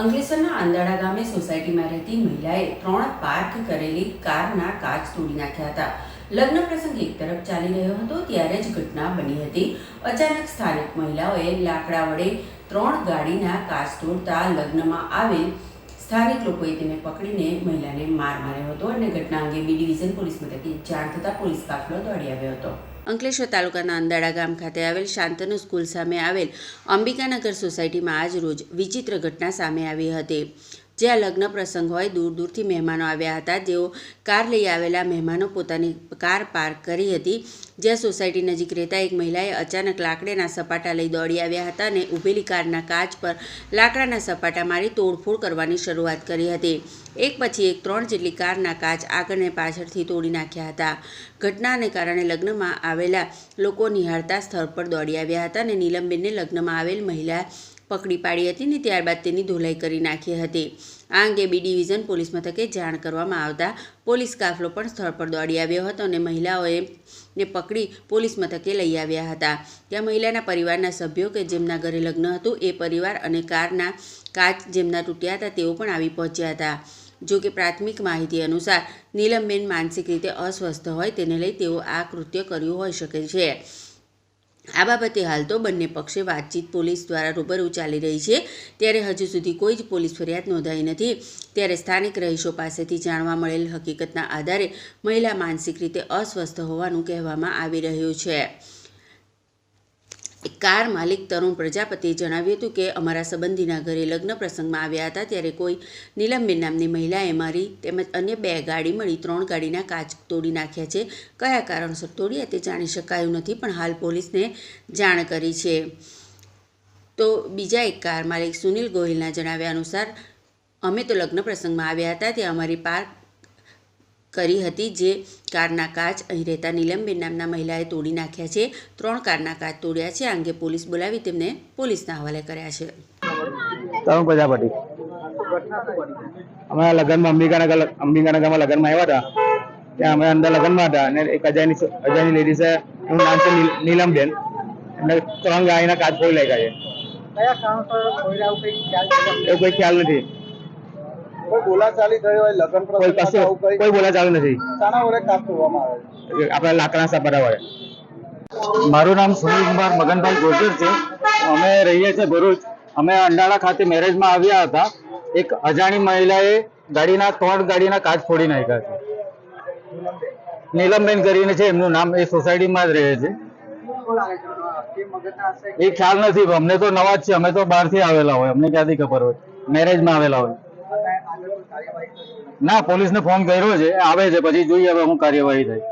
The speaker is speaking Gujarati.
અંકલેશ્વરના આંદાળા ગામે સોસાયટીમાં રહેતી મહિલાએ 3 પાર્ક કરેલી કારના કાચ તોડી નાખ્યા હતા। લગ્ન પ્રસંગ એક તરફ ચાલી રહ્યો હતો ત્યારે જ ઘટના બની હતી। અચાનક સ્થાનિક મહિલાઓએ લાકડા વડે 3 ગાડીના કાચ તોડતા લગ્નમાં આવેલ સ્થાનિક લોકોએ તેને પકડીને મહિલાને માર માર્યો હતો અને ઘટના અંગે બી ડિવિઝન પોલીસ મથકે જાણ થતાં પોલીસ કાફલો દોડી આવ્યો હતો। અંકલેશ્વર તાલુકાના અંદાળા ગામ ખાતે આવેલ શાંતનુ સ્કૂલ સામે આવેલ અંબિકાનગર સોસાયટીમાં આજ રોજ વિચિત્ર ઘટના સામે આવી હતી, જ્યાં લગ્ન પ્રસંગ હોય દૂર દૂરથી મહેમાનો આવ્યા હતા। જેઓ કાર લઈ આવેલા મહેમાનો પોતાની કાર પાર્ક કરી હતી, જ્યાં સોસાયટી નજીક રહેતા એક મહિલાએ અચાનક લાકડાના સપાટા લઈ દોડી આવ્યા હતા અને ઊભેલી કારના કાચ પર લાકડાના સપાટા મારી તોડફોડ કરવાની શરૂઆત કરી હતી। એક પછી એક 3 જેટલી કારના કાચ આગળ અને પાછળથી તોડી નાખ્યા હતા। ઘટનાને કારણે લગ્નમાં આવેલા લોકો નિહાળતા સ્થળ પર દોડી આવ્યા હતા અને નીલમબેનને લગ્નમાં આવેલ મહિલા પકડી પાડી હતી અને ત્યારબાદ તેની ધોલાઈ કરી નાખી હતી। આ અંગે બી ડિવિઝન પોલીસ મથકે જાણ કરવામાં આવતા પોલીસ કાફલો પણ સ્થળ પર દોડી આવ્યો હતો અને મહિલાઓને પકડી પોલીસ મથકે લઈ આવ્યા હતા। ત્યાં મહિલાના પરિવારના સભ્યો કે જેમના ઘરે લગ્ન હતું એ પરિવાર અને કારના કાચ જેમના તૂટ્યા હતા તેઓ પણ આવી પહોંચ્યા હતા। જો કે પ્રાથમિક માહિતી અનુસાર નીલમબેન માનસિક રીતે અસ્વસ્થ હોય તેને લઈ તેઓ આ કૃત્ય કર્યું હોઈ શકે છે। આ બાબતે હાલ તો બંને પક્ષે વાતચીત પોલીસ દ્વારા રૂબરૂ ચાલી રહી છે, ત્યારે હજુ સુધી કોઈ જ પોલીસ ફરિયાદ નોંધાઈ નથી। ત્યારે સ્થાનિક રહીશો પાસેથી જાણવા મળેલ હકીકતના આધારે મહિલા માનસિક રીતે અસ્વસ્થ હોવાનું કહેવામાં આવી રહ્યું છે। કાર માલિક તરુણ પ્રજાપતિએ જણાવ્યું હતું કે અમારા સંબંધીના ઘરે લગ્ન પ્રસંગમાં આવ્યા હતા, ત્યારે કોઈ નીલમબેન નામની મહિલાએ મારી તેમજ અન્ય 2 ગાડી મળી 3 ગાડીના કાચ તોડી નાખ્યા છે। કયા કારણસર તોડ્યા તે જાણી શકાયું નથી, પણ હાલ પોલીસને જાણ કરી છે। તો બીજા એક કાર માલિક સુનિલ ગોહિલના જણાવ્યા અનુસાર અમે તો લગ્ન પ્રસંગમાં આવ્યા હતા, ત્યાં અમારી પાર્ક કરી હતી જે કારના કાચ અહીં રહેતા નીલમબેન નામના મહિલાએ તોડી નાખ્યા છે। 3 કારના કાચ તોડ્યા છે। આ અંગે પોલીસ બોલાવી તેમને પોલીસના હવાલે કર્યા છે। તરુણ પ્રજાપતિ અમારા લગ્નમાં અંબિકાનગરમાં લગ્નમાં આવ્યા હતા, ત્યાં અમે અંદર લગ્નમાં હતા અને એક અજાણી લેડીઝ છે, એનું નામ છે નીલમબેન, એટલે 3 ગાડીના કાચ ફોડી નાખ્યા છે। કયા કારણસર ફોડ્યા એવું કોઈ ખ્યાલ નથી। કોઈ બોલાચાલી થઈ હોય લગ્ન પ્રસંગમાં કોઈ બોલાચાલી નથી। શાના વડે કાપ તોડવામાં આવે છે? આપણા લાકડાના સપાટા વડે। મારું નામ સુનિલ કુમાર મગનભાઈ ગોજર છે। અમે રહીએ છીએ ભરૂચ। અમે અંડાળા ખાતે મેરેજમાં આવ્યા હતા। એક અજાણી મહિલાએ ત્રણ ગાડીના કાચ ફોડી નાખ્યા છે। નીલમબેન કરીને છે એમનું નામ, એ સોસાયટીમાં જ રહે છે। એ ખ્યાલ નથી, અમને તો નવા જ છે, અમે તો બહારથી આવેલા હોય, અમને ક્યાંથી ખબર હોય, મેરેજમાં આવેલા હોય। ના, પોલીસને ફોન કર્યો છે, આવે છે, પછી જોઈએ હવે શું કાર્યવાહી થાય।